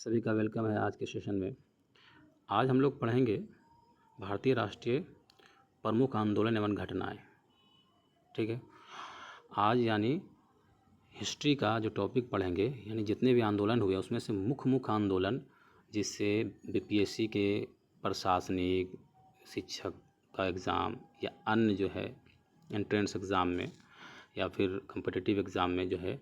सभी का वेलकम है आज के सेशन में। आज हम लोग पढ़ेंगे भारतीय राष्ट्रीय प्रमुख आंदोलन एवं घटनाएं। ठीक है, आज यानी हिस्ट्री का जो टॉपिक पढ़ेंगे, यानी जितने भी आंदोलन हुए उसमें से मुख्य आंदोलन जिससे बीपीएससी के प्रशासनिक शिक्षक का एग्ज़ाम या अन्य जो है एंट्रेंस एग्ज़ाम में या फिर कम्पिटिटिव एग्ज़ाम में जो है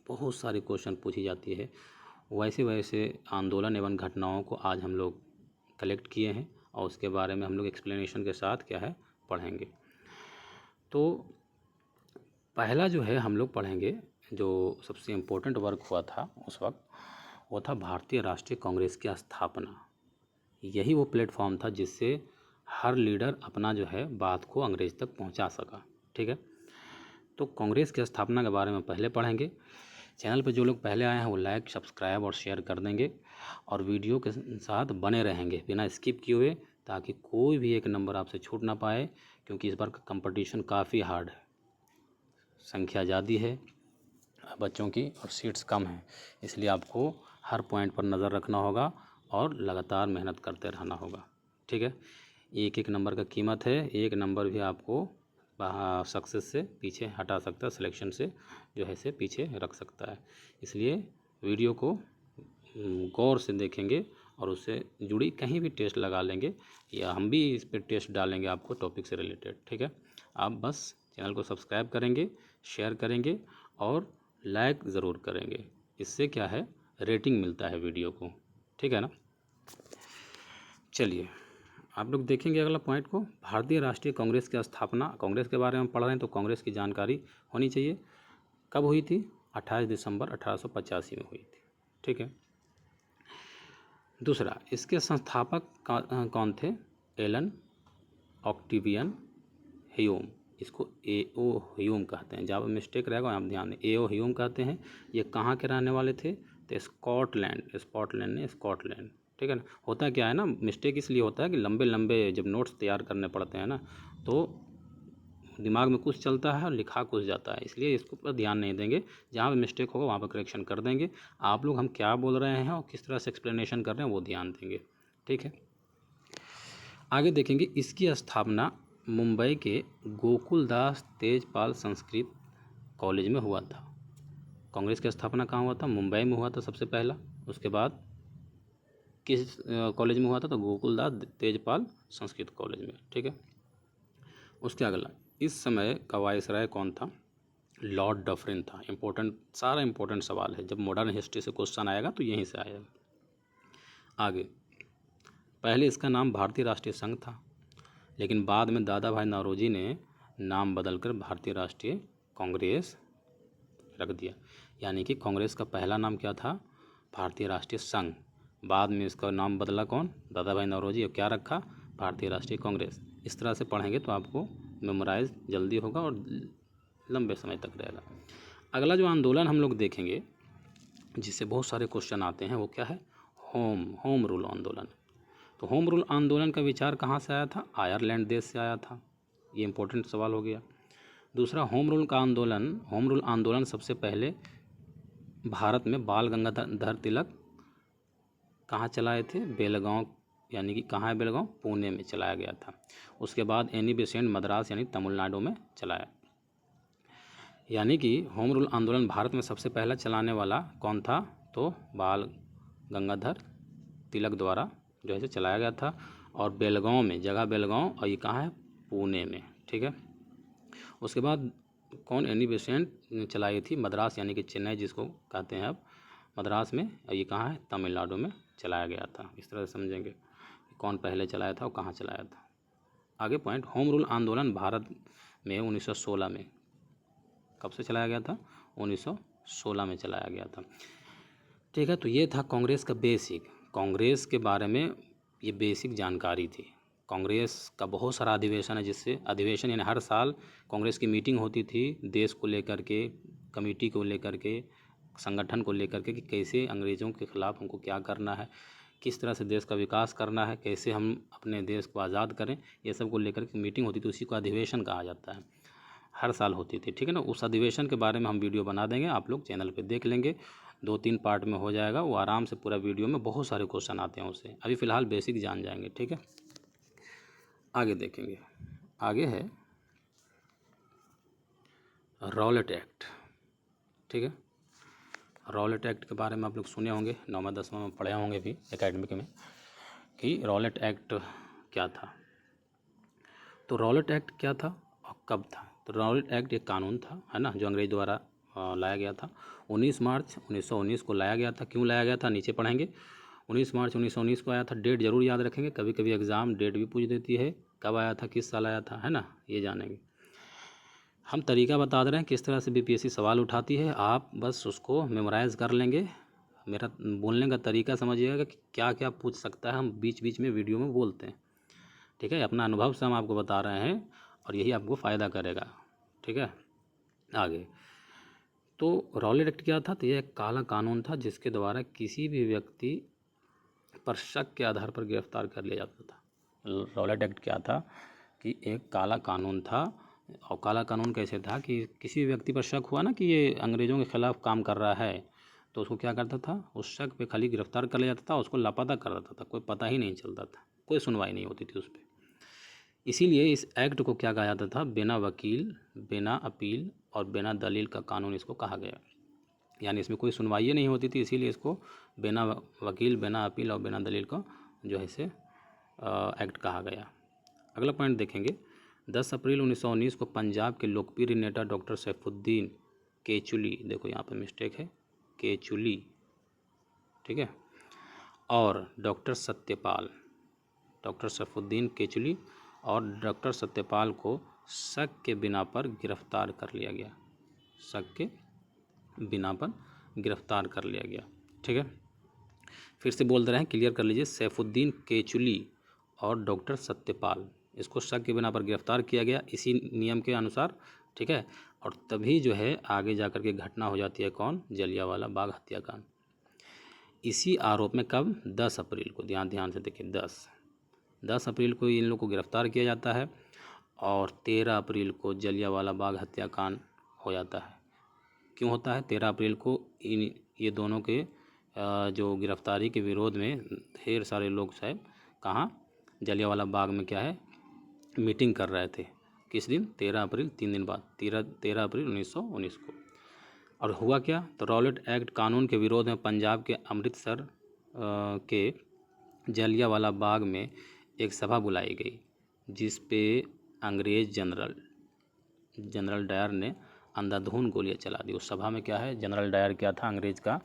बहुत सारे क्वेश्चन पूछी जाती है, वैसे वैसे आंदोलन एवं घटनाओं को आज हम लोग कलेक्ट किए हैं और उसके बारे में हम लोग एक्सप्लेनेशन के साथ क्या है पढ़ेंगे। तो पहला जो है हम लोग पढ़ेंगे, जो सबसे इम्पोर्टेंट वर्क हुआ था उस वक्त, वो था भारतीय राष्ट्रीय कांग्रेस की स्थापना। यही वो प्लेटफॉर्म था जिससे हर लीडर अपना जो है बात को अंग्रेज तक पहुंचा सका। ठीक है, तो कांग्रेस की स्थापना के बारे में पहले पढ़ेंगे। चैनल पर जो लोग पहले आए हैं वो लाइक, सब्सक्राइब और शेयर कर देंगे और वीडियो के साथ बने रहेंगे बिना स्किप किए हुए, ताकि कोई भी एक नंबर आपसे छूट ना पाए, क्योंकि इस बार का कंपटीशन काफ़ी हार्ड है, संख्या ज़्यादा है बच्चों की और सीट्स कम हैं, इसलिए आपको हर पॉइंट पर नज़र रखना होगा और लगातार मेहनत करते रहना होगा। ठीक है, एक एक नंबर का कीमत है, एक नंबर भी आपको सक्सेस से पीछे हटा सकता है, सिलेक्शन से जो है से पीछे रख सकता है। इसलिए वीडियो को गौर से देखेंगे और उससे जुड़ी कहीं भी टेस्ट लगा लेंगे या हम भी इस पर टेस्ट डालेंगे आपको टॉपिक से रिलेटेड। ठीक है, आप बस चैनल को सब्सक्राइब करेंगे, शेयर करेंगे और लाइक ज़रूर करेंगे। इससे क्या है, रेटिंग मिलता है वीडियो को। ठीक है ना। चलिए आप लोग देखेंगे अगला पॉइंट को, भारतीय राष्ट्रीय कांग्रेस की स्थापना। कांग्रेस के बारे में पढ़ रहे हैं तो कांग्रेस की जानकारी होनी चाहिए। कब हुई थी? 28 दिसंबर 1885 में हुई थी। ठीक है, दूसरा, इसके संस्थापक कौन थे? Allan Octavian Hume. इसको ए.ओ. ह्यूम कहते हैं, जहाँ पर मिस्टेक रहेगा आप ध्यान दें, ए.ओ. ह्यूम कहते हैं। ये कहाँ के रहने वाले थे? तो स्कॉटलैंड। ठीक है ना। होता क्या है ना, मिस्टेक इसलिए होता है कि लंबे लंबे जब नोट्स तैयार करने पड़ते हैं ना, तो दिमाग में कुछ चलता है और लिखा कुछ जाता है, इसलिए इसको पर ध्यान नहीं देंगे। जहाँ पे मिस्टेक होगा वहाँ पर करेक्शन कर देंगे। आप लोग हम क्या बोल रहे हैं और किस तरह से एक्सप्लेनेशन कर रहे हैं वो ध्यान देंगे। ठीक है, आगे देखेंगे। इसकी स्थापना मुंबई के गोकुलदास तेजपाल संस्कृत कॉलेज में हुआ था। कांग्रेस की स्थापना कहाँ हुआ था? मुंबई में हुआ था सबसे पहला। उसके बाद किस कॉलेज में हुआ था? तो गोकुलदास तेजपाल संस्कृत कॉलेज में। ठीक है, उसके अगला, इस समय का वायसराय कौन था? लॉर्ड डफरिन था। सारा इंपॉर्टेंट सवाल है, जब मॉडर्न हिस्ट्री से क्वेश्चन आएगा तो यहीं से आएगा। आगे, पहले इसका नाम भारतीय राष्ट्रीय संघ था, लेकिन बाद में दादा भाई नौरोजी ने नाम बदलकर भारतीय राष्ट्रीय कांग्रेस रख दिया। यानी कि कांग्रेस का पहला नाम क्या था? भारतीय राष्ट्रीय संघ। बाद में इसका नाम बदला कौन? दादा भाई नौरोजी। और क्या रखा? भारतीय राष्ट्रीय कांग्रेस। इस तरह से पढ़ेंगे तो आपको मेमोराइज जल्दी होगा और लंबे समय तक रहेगा। अगला जो आंदोलन हम लोग देखेंगे जिससे बहुत सारे क्वेश्चन आते हैं, वो क्या है? होम रूल आंदोलन। तो होम रूल आंदोलन का विचार कहाँ से आया था? आयरलैंड देश से आया था। ये इंपॉर्टेंट सवाल हो गया। दूसरा, होम रूल आंदोलन सबसे पहले भारत में बाल गंगाधर तिलक कहाँ चलाए थे? बेलगांव, यानी कि कहाँ है बेलगांव? पुणे में चलाया गया था। उसके बाद एनी बेसेंट मद्रास यानी तमिलनाडु में चलाया। यानी कि होम रूल आंदोलन भारत में सबसे पहला चलाने वाला कौन था? तो बाल गंगाधर तिलक द्वारा जो है चलाया गया था। और बेलगांव में, जगह बेलगांव, और ये कहाँ है? पुणे में। ठीक है, उसके बाद कौन? एनी बेसेंट चलाई थी मद्रास, यानी कि चेन्नई जिसको कहते हैं अब, मद्रास में। और ये कहाँ है? तमिलनाडु में चलाया गया था। इस तरह से समझेंगे कौन पहले चलाया था और कहाँ चलाया था। आगे पॉइंट, होम रूल आंदोलन भारत में 1916 में कब से चलाया गया था? 1916 में चलाया गया था। ठीक है, तो ये था कांग्रेस का बेसिक, कांग्रेस के बारे में ये बेसिक जानकारी थी। कांग्रेस का बहुत सारा अधिवेशन है, जिससे अधिवेशन यानी हर साल कांग्रेस की मीटिंग होती थी, देश को लेकर के, कमेटी को लेकर के, संगठन को लेकर के, कि कैसे अंग्रेज़ों के ख़िलाफ़ हमको क्या करना है, किस तरह से देश का विकास करना है, कैसे हम अपने देश को आज़ाद करें, ये सब को लेकर के मीटिंग होती थी। उसी को अधिवेशन कहा जाता है, हर साल होती थी। ठीक है ना। उस अधिवेशन के बारे में हम वीडियो बना देंगे, आप लोग चैनल पे देख लेंगे। 2-3 पार्ट में हो जाएगा, वो आराम से पूरा वीडियो में बहुत सारे क्वेश्चन आते हैं उससे। अभी फ़िलहाल बेसिक जान जाएंगे, ठीक है। आगे देखेंगे, आगे है रॉलेट एक्ट, ठीक है। रॉलेट एक्ट के बारे में आप लोग सुने होंगे, 9वां 10वां में पढ़े होंगे भी एकेडमिक में कि रॉलेट एक्ट क्या था। तो रॉलेट एक्ट क्या था और कब था? तो रॉलेट एक्ट एक कानून था, है ना, जो अंग्रेज द्वारा लाया गया था। 19 मार्च 1919 को लाया गया था। क्यों लाया गया था नीचे पढ़ेंगे। 19 मार्च 1919 को आया था। डेट जरूर याद रखेंगे, कभी कभी एग्ज़ाम डेट भी पूछ देती है, कब आया था, किस साल आया था, है ना, ये जानेंगे। हम तरीका बता दे रहे हैं किस तरह से बीपीएससी सवाल उठाती है, आप बस उसको मेमोराइज़ कर लेंगे। मेरा बोलने का तरीका समझिएगा कि क्या क्या पूछ सकता है, हम बीच बीच में वीडियो में बोलते हैं, ठीक है। अपना अनुभव से हम आपको बता रहे हैं और यही आपको फ़ायदा करेगा, ठीक है। आगे तो रॉलेट एक्ट क्या था? तो यह एक काला कानून था जिसके द्वारा किसी भी व्यक्ति पर शक के आधार पर गिरफ्तार कर लिया जाता था। रॉलेट एक्ट क्या था कि एक काला कानून था। और काला कानून कैसे था कि किसी भी व्यक्ति पर शक हुआ ना कि ये अंग्रेज़ों के ख़िलाफ़ काम कर रहा है, तो उसको क्या करता था, उस शक पे खाली गिरफ्तार कर लिया जाता था, उसको लापता कर देता था, कोई पता ही नहीं चलता था, कोई सुनवाई नहीं होती थी उस पर। इसीलिए इस एक्ट को क्या कहा जाता था, बिना वकील, बिना अपील और बिना दलील का कानून इसको कहा गया। यानी इसमें कोई सुनवाई नहीं होती थी, इसीलिए इसको बिना वकील, बिना अपील और बिना दलील का जो है इसे एक्ट कहा गया। अगला पॉइंट देखेंगे। 10 अप्रैल 1919 को पंजाब के लोकप्रिय नेता डॉक्टर सैफुद्दीन केचुली, देखो यहाँ पर मिस्टेक है, केचुली, ठीक है, और डॉक्टर सैफुद्दीन केचुली और डॉक्टर सत्यपाल को शक के बिना पर गिरफ्तार कर लिया गया। शक के बिना पर गिरफ्तार कर लिया गया, ठीक है। फिर से बोल दे रहे हैं, क्लियर कर लीजिए। सैफुद्दीन केचुली और डॉक्टर सत्यपाल, इसको शक के बिना पर गिरफ्तार किया गया इसी नियम के अनुसार, ठीक है। और तभी जो है आगे जाकर के घटना हो जाती है, कौन, जलियांवाला बाग हत्याकांड। इसी आरोप में कब, 10 अप्रैल को, ध्यान से देखिए, 10 अप्रैल को इन लोग को गिरफ्तार किया जाता है और 13 अप्रैल को जलियांवाला बाग हत्याकांड हो जाता है। क्यों होता है? 13 अप्रैल को ये दोनों के जो गिरफ्तारी के विरोध में ढेर सारे लोग साहब कहाँ, जलियांवाला बाग में क्या है, मीटिंग कर रहे थे। किस दिन? 13 अप्रैल, 3 दिन बाद, 13 अप्रैल 1919 को। और हुआ क्या? तो रॉलेट एक्ट कानून के विरोध में पंजाब के अमृतसर के जलियांवाला बाग में एक सभा बुलाई गई, जिस पे अंग्रेज जनरल डायर ने अंधाधुंध गोलियां चला दी। उस सभा में क्या है, जनरल डायर क्या था, अंग्रेज का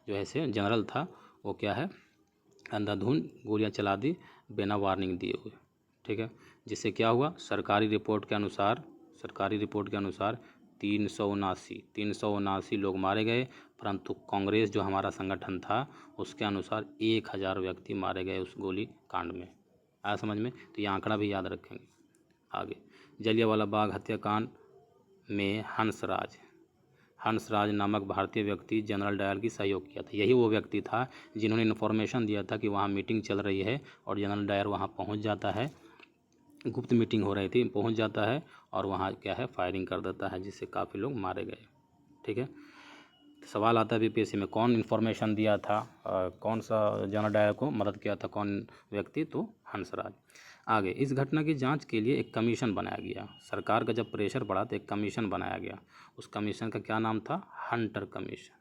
जो है से जनरल था, वो क्या है, अंधाधुंध गोलियां चला दी बिना वार्निंग दिए हुए, ठीक है। जिससे क्या हुआ, सरकारी रिपोर्ट के अनुसार 379 लोग मारे गए, परंतु कांग्रेस जो हमारा संगठन था उसके अनुसार 1000 व्यक्ति मारे गए उस गोली कांड में। आया समझ में? तो ये आंकड़ा भी याद रखेंगे। आगे, जलियांवाला बाग हत्याकांड में हंसराज नामक भारतीय व्यक्ति जनरल डायर की सहयोग किया था। यही वो व्यक्ति था जिन्होंने इन्फॉर्मेशन दिया था कि वहाँ मीटिंग चल रही है, और जनरल डायर वहाँ पहुँच जाता है, गुप्त मीटिंग हो रही थी, पहुँच जाता है और वहाँ क्या है, फायरिंग कर देता है, जिससे काफ़ी लोग मारे गए, ठीक है। सवाल आता है बीपीएससी में, कौन इन्फॉर्मेशन दिया था, कौन सा जनरल डायर को मदद किया था, कौन व्यक्ति? तो हंसराज। आगे, इस घटना की जांच के लिए एक कमीशन बनाया गया। सरकार का जब प्रेशर बढ़ा तो एक कमीशन बनाया गया। उस कमीशन का क्या नाम था? Hunter commission.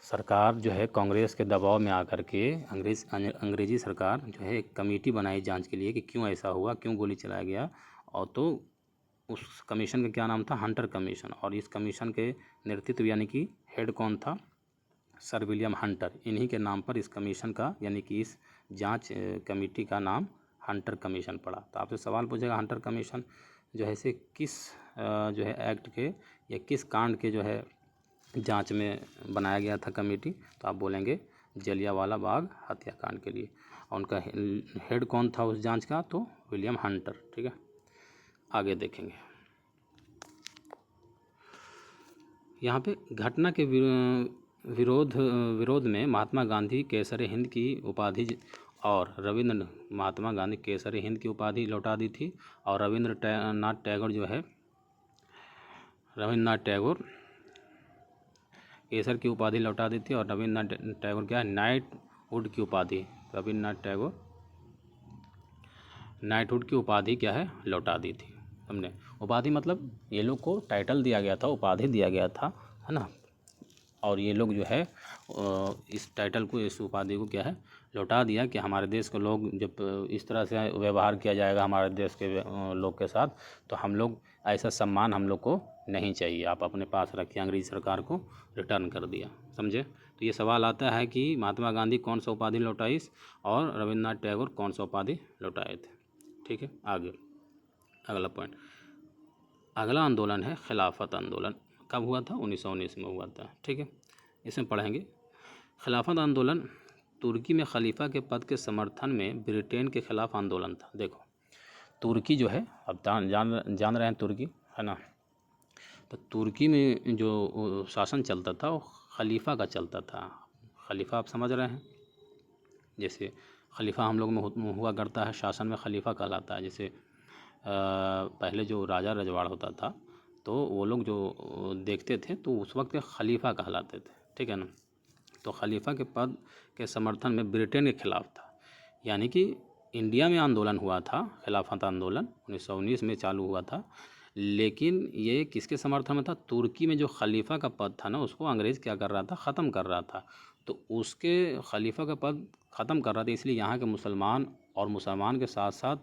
सरकार जो है कांग्रेस के दबाव में आकर के अंग्रेजी सरकार जो है एक कमेटी बनाई जांच के लिए कि क्यों ऐसा हुआ, क्यों गोली चलाया गया। और तो उस कमीशन का क्या नाम था? Hunter commission. और इस कमीशन के नेतृत्व यानी कि हेड कौन था? Sir William Hunter. इन्हीं के नाम पर इस कमीशन का यानी कि इस जांच कमेटी का नाम हंटर कमीशन पड़ा। तो आपसे सवाल पूछेगा, हंटर कमीशन जो है से किस जो है एक्ट के या किस कांड के जो है जांच में बनाया गया था कमेटी? तो आप बोलेंगे जलियांवाला बाग हत्याकांड के लिए। और उनका हेड कौन था उस जांच का? तो विलियम हंटर, ठीक है। आगे देखेंगे, यहाँ पे घटना के विरोध में महात्मा गांधी केसर हिंद की उपाधि और महात्मा गांधी केसर हिंद की उपाधि लौटा दी थी। और रविंद्रनाथ टैगोर केसर की उपाधि लौटा दी थी, और रविन्द्रनाथ टैगोर क्या है, नाइटहुड की उपाधि, रविन्द्रनाथ टैगोर नाइटहुड की उपाधि क्या है, लौटा दी थी। हमने उपाधि मतलब ये लोग को टाइटल दिया गया था, उपाधि दिया गया था, है ना, और ये लोग जो है इस टाइटल को, इस उपाधि को क्या है, लौटा दिया कि हमारे देश के लोग जब इस तरह से व्यवहार किया जाएगा हमारे देश के लोग के साथ, तो हम लोग ऐसा सम्मान हम लोग को नहीं चाहिए, आप अपने पास रखिए। अंग्रेज सरकार को रिटर्न कर दिया, समझे। तो ये सवाल आता है कि महात्मा गांधी कौन सा उपाधि लौटाई और रविन्द्रनाथ टैगोर कौन सा उपाधि लौटाए थे। ठीक है, आगे अगला पॉइंट, अगला आंदोलन है खिलाफत आंदोलन। कब हुआ था, 1919 में हुआ था। ठीक है, इसमें पढ़ेंगे। खिलाफत आंदोलन तुर्की में खलीफा के पद के समर्थन में ब्रिटेन के खिलाफ आंदोलन था। देखो तुर्की जो है, अब जान रहे हैं तुर्की, है ना, तो तुर्की में जो शासन चलता था वो खलीफा का चलता था। खलीफा आप समझ रहे हैं, जैसे खलीफा हम लोग में हुआ करता है, शासन में खलीफा कहलाता है। जैसे पहले जो राजा रजवाड़ होता था तो वो लोग जो देखते थे तो उस वक्त खलीफा कहलाते थे। ठीक है ना, तो खलीफा के पद के समर्थन में ब्रिटेन के खिलाफ था, यानी कि इंडिया में आंदोलन हुआ था, खिलाफत आंदोलन 1919 में चालू हुआ था, लेकिन ये किसके समर्थन में था, तुर्की में जो खलीफा का पद था ना, उसको अंग्रेज़ क्या कर रहा था, ख़त्म कर रहा था। तो उसके खलीफा का पद ख़त्म कर रहा था, इसलिए यहाँ के मुसलमान और मुसलमान के साथ साथ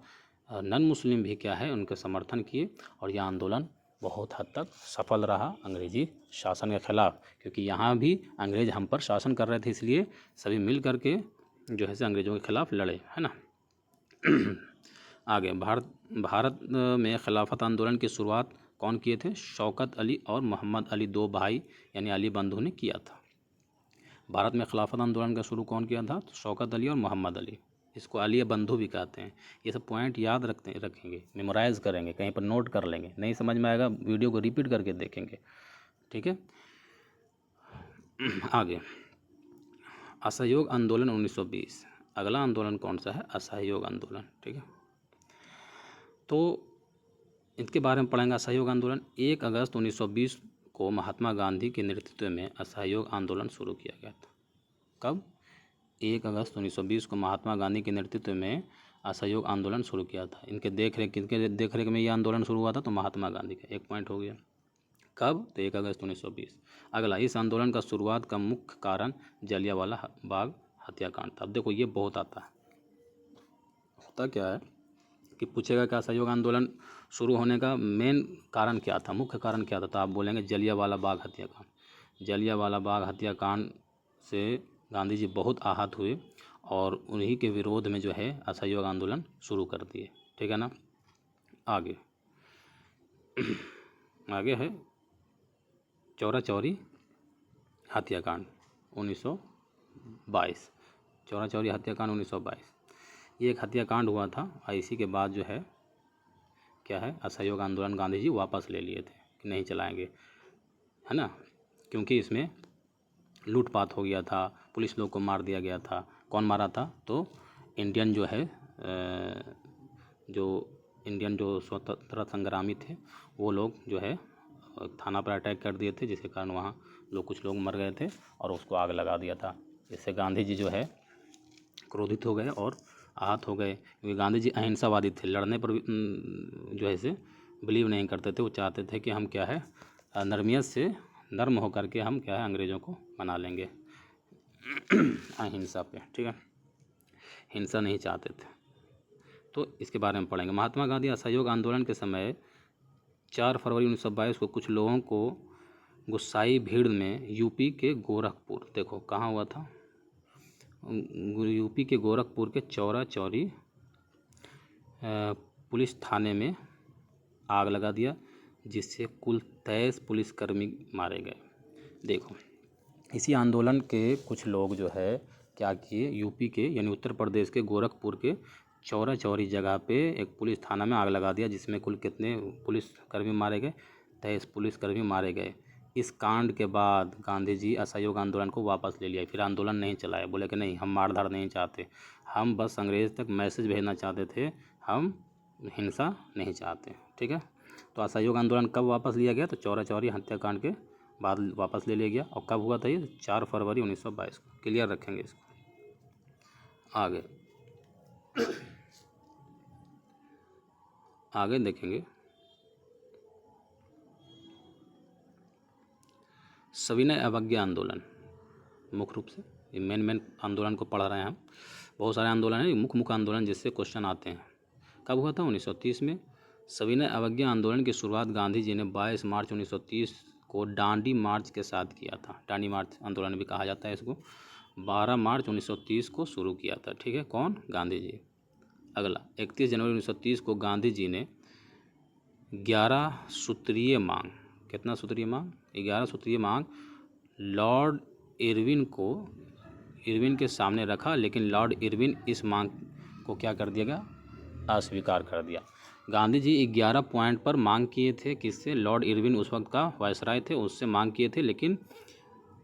नन मुस्लिम भी क्या है, उनके समर्थन किए, और यह आंदोलन बहुत हद तक सफल रहा अंग्रेज़ी शासन के ख़िलाफ़, क्योंकि यहाँ भी अंग्रेज़ हम पर शासन कर रहे थे, इसलिए सभी मिल करके जो है से अंग्रेज़ों के ख़िलाफ़ लड़े, है ना। आगे भारत में खिलाफत आंदोलन की शुरुआत कौन किए थे, शौकत अली और मोहम्मद अली, दो भाई यानी अली बंधु ने किया था। भारत में खिलाफत आंदोलन का शुरू कौन किया था, तो शौकत अली और मोहम्मद अली, इसको अली बंधु भी कहते हैं। ये सब पॉइंट याद रखेंगे, मेमोराइज़ करेंगे, कहीं पर नोट कर लेंगे, नहीं समझ में आएगा वीडियो को रिपीट करके देखेंगे। ठीक है, आगे असहयोग आंदोलन 1920, अगला आंदोलन कौन सा है, असहयोग आंदोलन। ठीक है, तो इसके बारे में पढ़ेंगे। असहयोग आंदोलन 1 अगस्त 1920 को महात्मा गांधी के नेतृत्व में असहयोग आंदोलन शुरू किया गया था। कब, 1 अगस्त 1920 को महात्मा गांधी के नेतृत्व में असहयोग आंदोलन शुरू किया था। किनके देख रेख में ये आंदोलन शुरू हुआ था, तो महात्मा गांधी का, एक पॉइंट हो गया। कब, तो 1 अगस्त 1920। अगला, इस आंदोलन का शुरुआत का मुख्य कारण जलियांवाला बाग हत्याकांड था। अब देखो ये बहुत आता है, होता क्या है कि पूछेगा कि असहयोग आंदोलन शुरू होने का मेन कारण क्या था, मुख्य कारण क्या था, तो आप बोलेंगे जलियांवाला बाग हत्याकांड। जलियांवाला बाग हत्याकांड से गांधी जी बहुत आहत हुए और उन्हीं के विरोध में जो है असहयोग आंदोलन शुरू कर दिए। ठीक है ना, आगे आगे है चौरा चौरी हत्याकांड 1922। चौरा चौरी हत्याकांड 1922, ये एक हत्याकांड हुआ था, और इसी के बाद जो है क्या है, असहयोग आंदोलन गांधी जी वापस ले लिए थे कि नहीं चलाएंगे, है ना, क्योंकि इसमें लूटपाट हो गया था, पुलिस लोग को मार दिया गया था। कौन मारा था, तो इंडियन जो है जो इंडियन जो स्वतंत्रता संग्रामी थे वो लोग जो है थाना पर अटैक कर दिए थे, जिसके कारण वहाँ कुछ लोग मर गए थे और उसको आग लगा दिया था। इससे गांधी जी जो है क्रोधित हो गए और आहत हो गए, क्योंकि गांधी जी अहिंसावादी थे, लड़ने पर जो है से बिलीव नहीं करते थे। वो चाहते थे कि हम क्या है नरमियत से नर्म होकर के हम क्या है अंग्रेज़ों को मना लेंगे अहिंसा पे। ठीक है, हिंसा नहीं चाहते थे, तो इसके बारे में पढ़ेंगे। महात्मा गांधी असहयोग आंदोलन के समय 4 फरवरी 1922 को कुछ लोगों को गुस्साई भीड़ में यूपी के गोरखपुर, देखो कहाँ हुआ था, यूपी के गोरखपुर के चौरा चौरी पुलिस थाने में आग लगा दिया, जिससे कुल 23 पुलिसकर्मी मारे गए। देखो इसी आंदोलन के कुछ लोग जो है क्या किए, यूपी के यानी उत्तर प्रदेश के गोरखपुर के चौरा चौरी जगह पे एक पुलिस थाना में आग लगा दिया, जिसमें कुल कितने पुलिसकर्मी मारे गए, 23 पुलिसकर्मी मारे गए। इस कांड के बाद गांधी जी असहयोग आंदोलन को वापस ले लिया, फिर आंदोलन नहीं चलाए, बोले कि नहीं हम मारधाड़ नहीं चाहते, हम बस अंग्रेज़ तक मैसेज भेजना चाहते थे, हम हिंसा नहीं चाहते। ठीक है, तो असहयोग आंदोलन कब वापस लिया गया, तो चौरा चौरी हत्याकांड के बाद वापस ले लिया गया। और कब हुआ था ये? 4 फरवरी 1922 को। क्लियर रखेंगे इसको। आगे आगे देखेंगे सविनय अवज्ञा आंदोलन। मुख्य रूप से ये मेन आंदोलन को पढ़ रहे हैं हम। बहुत सारे आंदोलन हैं, मुख्य आंदोलन जिससे क्वेश्चन आते हैं। कब हुआ था? 1930 में। सविनय अवज्ञा आंदोलन की शुरुआत गांधी जी ने 22 मार्च 1930 को डांडी मार्च के साथ किया था। डांडी मार्च आंदोलन भी कहा जाता है इसको। 12 मार्च 1930 को शुरू किया था। ठीक है, कौन? गांधी जी। अगला 31 जनवरी 1930 को गांधी जी ने 11 सूत्रीय मांग, कितना सूत्रीय मांग? 11 सूत्रीय मांग लॉर्ड इरविन के सामने रखा, लेकिन लॉर्ड इरविन इस मांग को क्या कर दिया गया? अस्वीकार कर दिया। गांधी जी 11 पॉइंट पर मांग किए थे। किससे? लॉर्ड इरविन उस वक्त का वायसराय थे, उससे मांग किए थे, लेकिन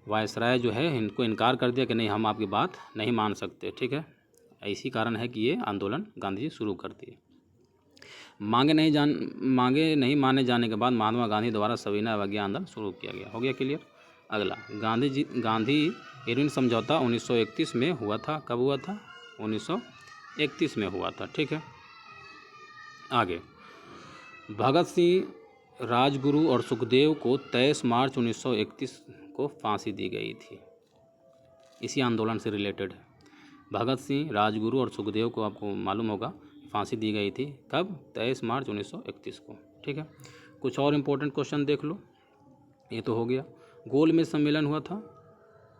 वायसराय जो है इनको इनकार कर दिया कि नहीं, हम आपकी बात नहीं मान सकते। ठीक है, इसी कारण है कि ये आंदोलन गांधी जी शुरू कर दिए। मांगे नहीं माने जाने के बाद महात्मा गांधी द्वारा सविनय अवज्ञा आंदोलन शुरू किया गया। हो गया क्लियर। अगला गांधी इरविन समझौता 1931 में हुआ था। कब हुआ था? 1931 में हुआ था। ठीक है, आगे भगत सिंह, राजगुरु और सुखदेव को 23 मार्च 1931 को फांसी दी गई थी। इसी आंदोलन से रिलेटेड है। भगत सिंह, राजगुरु और सुखदेव को आपको मालूम होगा फांसी दी गई थी। कब? 23 मार्च 1931 को। ठीक है, कुछ और इम्पोर्टेंट क्वेश्चन देख लो। ये तो हो गया। गोलमेज सम्मेलन हुआ था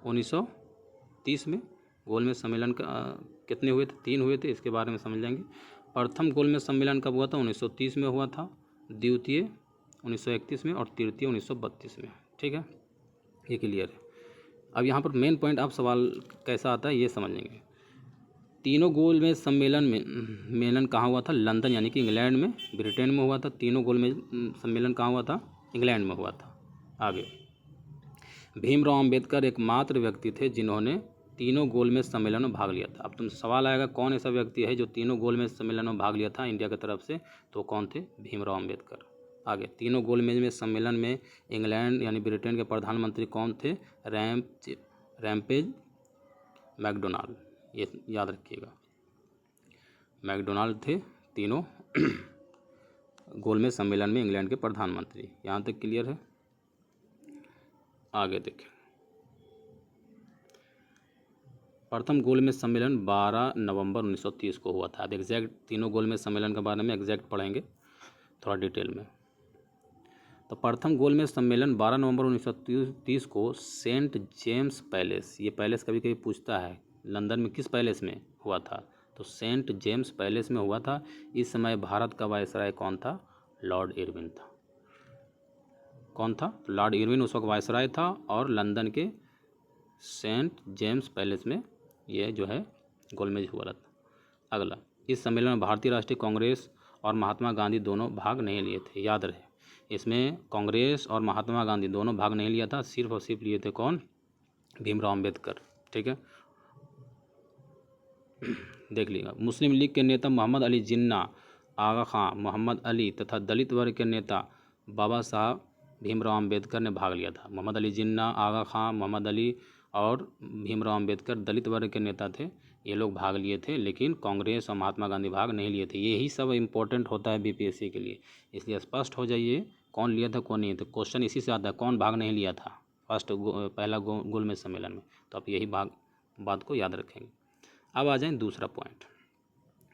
1930 में। गोलमेज सम्मेलन का कितने हुए थे? 3 हुए थे, इसके बारे में समझ लेंगे। प्रथम गोलमेज सम्मेलन कब हुआ था? 1930 में हुआ था, द्वितीय 1931 में और तृतीय 1932 में। ठीक है, ये क्लियर है। अब यहाँ पर मेन पॉइंट, आप सवाल कैसा आता है ये समझ लेंगे। तीनों गोलमेज सम्मेलन कहाँ हुआ था? लंदन यानी कि इंग्लैंड में, ब्रिटेन में हुआ था। तीनों गोलमेज सम्मेलन कहाँ हुआ था? इंग्लैंड में हुआ था। आगे भीमराव अंबेडकर एकमात्र व्यक्ति थे जिन्होंने तीनों गोलमेज सम्मेलन में भाग लिया था। अब तुम सवाल आएगा कौन ऐसा व्यक्ति है जो तीनों गोलमेज सम्मेलन में भाग लिया था इंडिया की तरफ से? तो कौन थे? भीमराव अंबेडकर। आगे तीनों गोलमेज में सम्मेलन में इंग्लैंड यानी ब्रिटेन के प्रधानमंत्री कौन थे? रैम्पेज मैकडोनाल्ड, ये याद रखिएगा। मैकडोनाल्ड थे तीनों गोलमेज सम्मेलन में इंग्लैंड के प्रधानमंत्री। यहाँ तक क्लियर है। आगे देखें, प्रथम गोलमेज सम्मेलन 12 नवंबर 1930 को हुआ था। अब एग्जैक्ट तीनों गोलमेज सम्मेलन के बारे में एग्जैक्ट पढ़ेंगे थोड़ा डिटेल में। तो प्रथम गोलमेज सम्मेलन 12 नवंबर 1930 को सेंट जेम्स पैलेस, ये पैलेस कभी कभी पूछता है, लंदन में किस पैलेस में हुआ था? तो सेंट जेम्स पैलेस में हुआ था। इस समय भारत का वायसराय कौन था? लॉर्ड इरविन था। कौन था? लॉर्ड इरविन उस वक्त वायसराय था और लंदन के सेंट जेम्स पैलेस में ये जो है गोलमेज हुआ था। अगला, इस सम्मेलन में भारतीय राष्ट्रीय कांग्रेस और महात्मा गांधी दोनों भाग नहीं लिए थे। याद रहे, इसमें कांग्रेस और महात्मा गांधी दोनों भाग नहीं लिया था, सिर्फ और सिर्फ लिए थे कौन? भीमराव अंबेडकर। ठीक है, देख लीजिएगा। मुस्लिम लीग के नेता मोहम्मद अली जिन्ना, आगा खां, मोहम्मद अली तथा दलित वर्ग के नेता बाबा साहब भीमराव अंबेडकर ने भाग लिया था। मोहम्मद अली जिन्ना, आगा खां, मोहम्मद अली और भीमराव अंबेडकर दलित वर्ग के नेता थे। ये लोग भाग लिए थे, लेकिन कांग्रेस और महात्मा गांधी भाग नहीं लिए थे। यही सब इम्पोर्टेंट होता है बीपीएससी के लिए, इसलिए स्पष्ट हो जाइए कौन लिया था कौन नहीं था। क्वेश्चन इसी से आता है, कौन भाग नहीं लिया था पहला गोलमेज सम्मेलन में। तो आप यही बात को याद रखेंगे। अब आ जाएं दूसरा पॉइंट।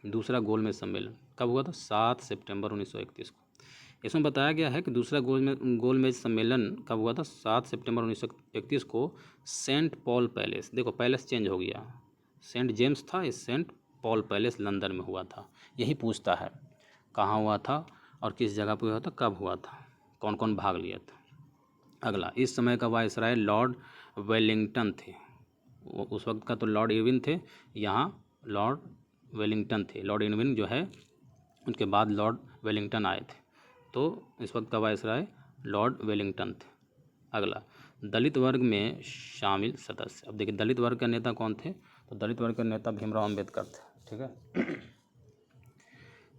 दूसरा गोलमेज सम्मेलन कब हुआ था? 7 सितंबर 1931 को। इसमें बताया गया है कि दूसरा गोलमेज सम्मेलन कब हुआ था? 7 सितंबर 1931 को सेंट पॉल पैलेस, देखो पैलेस चेंज हो गया, सेंट जेम्स था, इस सेंट पॉल पैलेस लंदन में हुआ था। यही पूछता है कहाँ हुआ था और किस जगह पर हुआ था, कब हुआ था, कौन कौन भाग लिया था। अगला, इस समय का वायसराय लॉर्ड वेलिंगटन थे। उस वक्त का तो लॉर्ड इरविन थे, यहाँ लॉर्ड वेलिंगटन थे। लॉर्ड इरविन जो है उनके बाद लॉर्ड वेलिंगटन आए थे, तो इस वक्त का वायसराय लॉर्ड वेलिंगटन थे। अगला, दलित वर्ग में शामिल सदस्य। अब देखिए दलित वर्ग के नेता कौन थे? तो दलित वर्ग के नेता भीमराव अंबेडकर थे। ठीक है,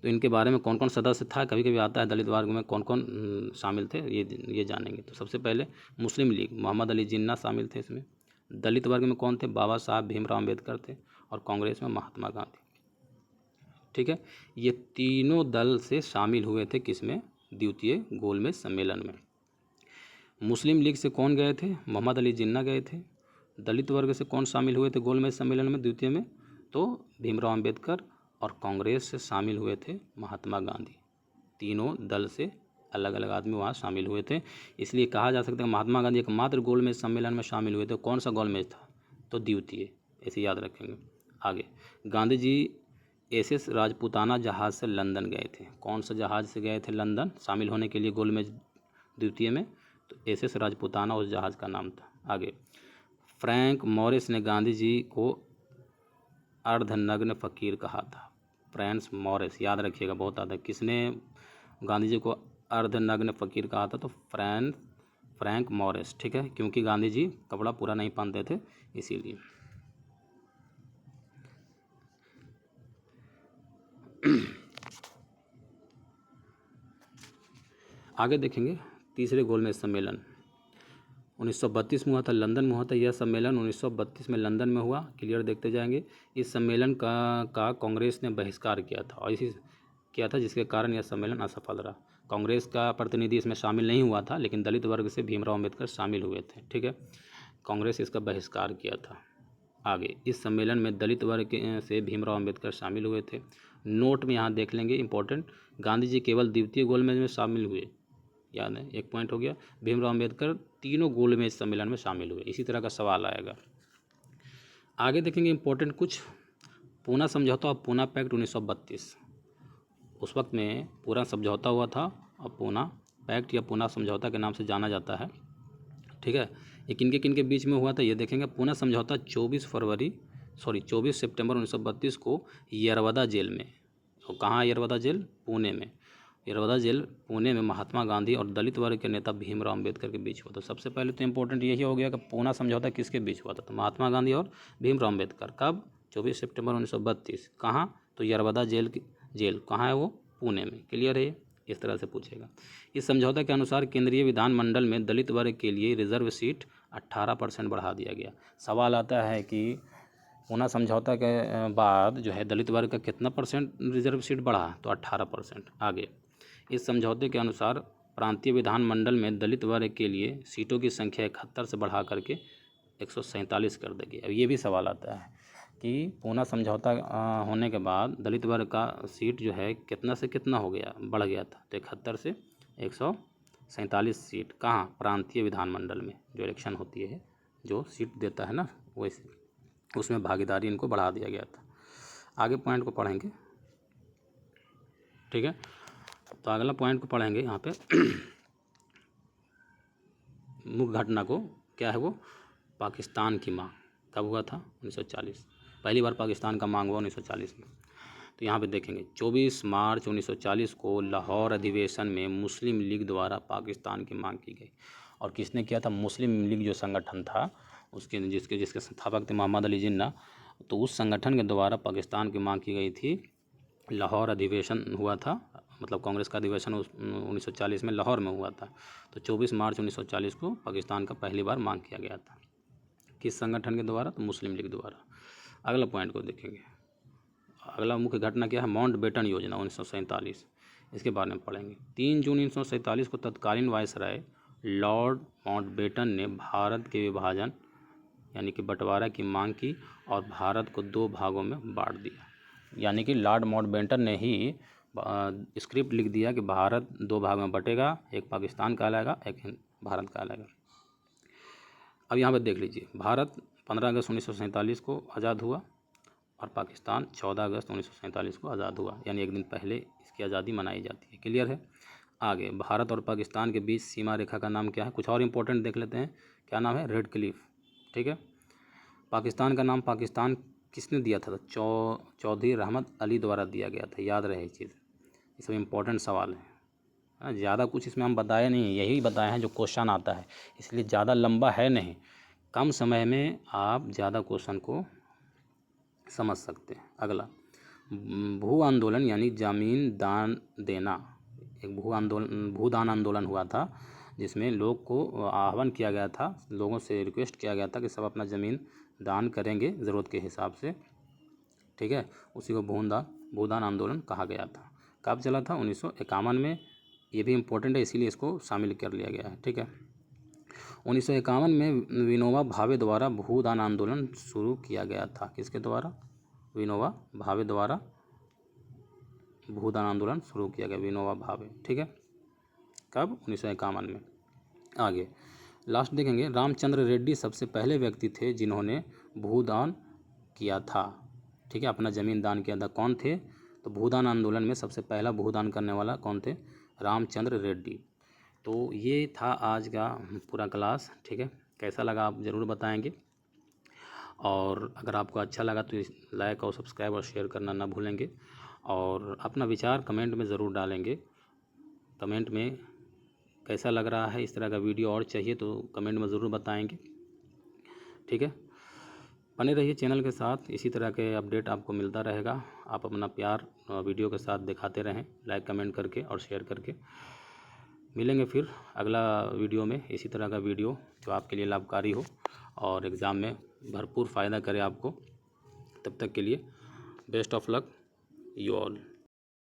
तो इनके बारे में कौन कौन सदस्य था, कभी कभी आता है दलित वर्ग में कौन कौन शामिल थे, ये जानेंगे। तो सबसे पहले मुस्लिम लीग, मोहम्मद अली जिन्ना शामिल थे इसमें। दलित वर्ग में कौन थे, बाबा साहब भीमराव अम्बेडकर थे। और कांग्रेस में महात्मा गांधी। ठीक है, ये तीनों दल से शामिल हुए थे किसमें, द्वितीय गोलमेज सम्मेलन में। मुस्लिम लीग से कौन गए थे, मोहम्मद अली जिन्ना गए थे। दलित वर्ग से कौन शामिल हुए थे गोलमेज सम्मेलन में द्वितीय में, तो भीमराव अम्बेडकर। और कांग्रेस से शामिल हुए थे महात्मा गांधी। तीनों दल से अलग अलग आदमी वहाँ शामिल हुए थे। इसलिए कहा जा सकता है महात्मा गांधी एकमात्र गोलमेज सम्मेलन में शामिल हुए थे। कौन सा गोलमेज था, तो द्वितीय, ऐसे याद रखेंगे। आगे, गांधी जी एसएस राजपूताना जहाज़ से लंदन गए थे। कौन सा जहाज़ से गए थे लंदन शामिल होने के लिए गोलमेज द्वितीय में, तो एसएस राजपूताना उस जहाज़ का नाम था। आगे, फ्रैंक मॉरिस ने गांधी जी को अर्धनग्न फ़कीर कहा था। फ्रैंस मॉरिस, याद रखिएगा, बहुत आता है। किसने गांधी जी को अर्धनग्न फ़कीर कहा था, तो फ्रैंक मॉरिस। ठीक है, क्योंकि गांधी जी कपड़ा पूरा नहीं पहनते थे इसीलिए। आगे देखेंगे, तीसरे गोलमेज सम्मेलन 1932 में हुआ था, लंदन में हुआ था। यह सम्मेलन 1932 में लंदन में हुआ। क्लियर देखते जाएंगे। इस सम्मेलन का कांग्रेस ने बहिष्कार किया था, और इसी किया था जिसके कारण यह सम्मेलन असफल रहा। कांग्रेस का प्रतिनिधि इसमें शामिल नहीं हुआ था, लेकिन दलित वर्ग से भीमराव अम्बेडकर शामिल हुए थे। ठीक है, कांग्रेस इसका बहिष्कार किया था। आगे, इस सम्मेलन में दलित वर्ग से भीमराव अम्बेडकर शामिल हुए थे। नोट में यहाँ देख लेंगे इंपॉर्टेंट, गांधी जी केवल द्वितीय गोलमेज में शामिल हुए, याद है, एक पॉइंट हो गया। भीमराव अम्बेडकर तीनों गोलमेज सम्मेलन में शामिल हुए। इसी तरह का सवाल आएगा। आगे देखेंगे इंपॉर्टेंट कुछ, पूना समझौता और पूना पैक्ट 1932। उस वक्त में पूरा समझौता हुआ था और पूना पैक्ट या पूना समझौता के नाम से जाना जाता है। ठीक है, ये किन के बीच में हुआ था ये देखेंगे। पूना समझौता 24 सितंबर 1932 को यरवदा जेल में, और कहाँ यरवदा जेल, पुणे में। यरवदा जेल पुणे में महात्मा गांधी और दलित वर्ग के नेता भीमराव अम्बेडकर के बीच हुआ। तो सबसे पहले तो इंपॉर्टेंट यही हो गया कि पूना समझौता किसके बीच हुआ था, तो महात्मा गांधी और भीमराव अम्बेडकर। कब, 24 सितंबर 1932। कहाँ, तो यरवदा जेल कहाँ है वो, पुणे में। क्लियर है, इस तरह से पूछेगा। इस समझौते के अनुसार केंद्रीय विधानमंडल में दलित वर्ग के लिए रिजर्व सीट 18% बढ़ा दिया गया। सवाल आता है कि पूना समझौता के बाद जो है दलित वर्ग का कितना परसेंट रिजर्व सीट बढ़ा, तो 18%। आगे, इस समझौते के अनुसार प्रांतीय विधानमंडल में दलित वर्ग के लिए सीटों की संख्या 71 से बढ़ा करके 147 कर दी गई। अब ये भी सवाल आता है कि पूना समझौता होने के बाद दलित वर्ग का सीट जो है कितना से कितना हो गया, बढ़ गया था। तो 71 से 147 सीट, कहाँ, प्रांतीय विधानमंडल में जो इलेक्शन होती है, जो सीट देता है ना, वैसे उसमें भागीदारी इनको बढ़ा दिया गया था। आगे पॉइंट को पढ़ेंगे। ठीक है, तो अगला पॉइंट को पढ़ेंगे यहाँ पे मुख्य घटना को, क्या है वो, पाकिस्तान की मांग। कब हुआ था, 1940। पहली बार पाकिस्तान का मांग हुआ 1940 में। तो यहाँ पे देखेंगे 24 मार्च 1940 को लाहौर अधिवेशन में मुस्लिम लीग द्वारा पाकिस्तान की मांग की गई। और किसने किया था, मुस्लिम लीग जो संगठन था उसके जिसके संस्थापक थे मोहम्मद अली जिन्ना, तो उस संगठन के द्वारा पाकिस्तान की मांग की गई थी। लाहौर अधिवेशन हुआ था, मतलब कांग्रेस का अधिवेशन 1940 में लाहौर में हुआ था। तो 24 मार्च 1940 को पाकिस्तान का पहली बार मांग किया गया था। किस संगठन के द्वारा, तो मुस्लिम लीग द्वारा। अगला पॉइंट को देखेंगे। अगला मुख्य घटना क्या है, माउंटबेटन योजना 1947, इसके बारे में पढ़ेंगे। 3 जून 1947 को तत्कालीन वायसराय लॉर्ड माउंटबेटन ने भारत के विभाजन यानी कि बंटवारा की मांग की और भारत को 2 भागों में बांट दिया। यानी कि लॉर्ड माउंटबेटन ने ही स्क्रिप्ट लिख दिया कि भारत 2 भाग में बटेगा, एक पाकिस्तान कहलाएगा, एक भारत कहलाएगा। अब यहाँ पर देख लीजिए, भारत 15 अगस्त 1947 को आज़ाद हुआ और पाकिस्तान 14 अगस्त 1947 को आज़ाद हुआ, यानी एक दिन पहले इसकी आज़ादी मनाई जाती है। क्लियर है। आगे, भारत और पाकिस्तान के बीच सीमा रेखा का नाम क्या है, कुछ और इंपॉर्टेंट देख लेते हैं। क्या नाम है, रेड क्लिफ। ठीक है, पाकिस्तान का नाम पाकिस्तान किसने दिया था, चौधरी रहमत अली द्वारा दिया गया था। याद रहे चीज़, ये सब इंपॉर्टेंट सवाल है। ज़्यादा कुछ इसमें हम बताए नहीं, यही बताए हैं जो क्वेश्चन आता है, इसलिए ज़्यादा लंबा है नहीं, कम समय में आप ज़्यादा क्वेश्चन को समझ सकते हैं। अगला, भू आंदोलन यानी ज़मीन दान देना, एक भूदान आंदोलन हुआ था जिसमें लोग को आह्वान किया गया था, लोगों से रिक्वेस्ट किया गया था कि सब अपना ज़मीन दान करेंगे ज़रूरत के हिसाब से, ठीक है। उसी को भूदान आंदोलन कहा गया था। कब चला था? 1951 में। ये भी इम्पोर्टेंट है, इसीलिए इसको शामिल कर लिया गया है, ठीक है। 1951 में विनोबा भावे द्वारा भूदान आंदोलन शुरू किया गया था। किसके द्वारा? विनोबा भावे द्वारा भूदान आंदोलन शुरू किया गया, विनोबा भावे, ठीक है। कब? 1951 में। आगे लास्ट देखेंगे, रामचंद्र रेड्डी सबसे पहले व्यक्ति थे जिन्होंने भूदान किया था, ठीक है, अपना ज़मीन दान किया था। कौन थे? तो भूदान आंदोलन में सबसे पहला भूदान करने वाला कौन थे? रामचंद्र रेड्डी। तो ये था आज का पूरा क्लास, ठीक है। कैसा लगा आप ज़रूर बताएंगे, और अगर आपको अच्छा लगा तो लाइक और सब्सक्राइब और शेयर करना ना भूलेंगे, और अपना विचार कमेंट में ज़रूर डालेंगे। कमेंट में कैसा लग रहा है, इस तरह का वीडियो और चाहिए तो कमेंट में ज़रूर बताएंगे, ठीक है। बने रहिए चैनल के साथ, इसी तरह के अपडेट आपको मिलता रहेगा। आप अपना प्यार वीडियो के साथ दिखाते रहें, लाइक कमेंट करके और शेयर करके। मिलेंगे फिर अगला वीडियो में, इसी तरह का वीडियो जो आपके लिए लाभकारी हो और एग्ज़ाम में भरपूर फ़ायदा करे आपको। तब तक के लिए best of luck you all.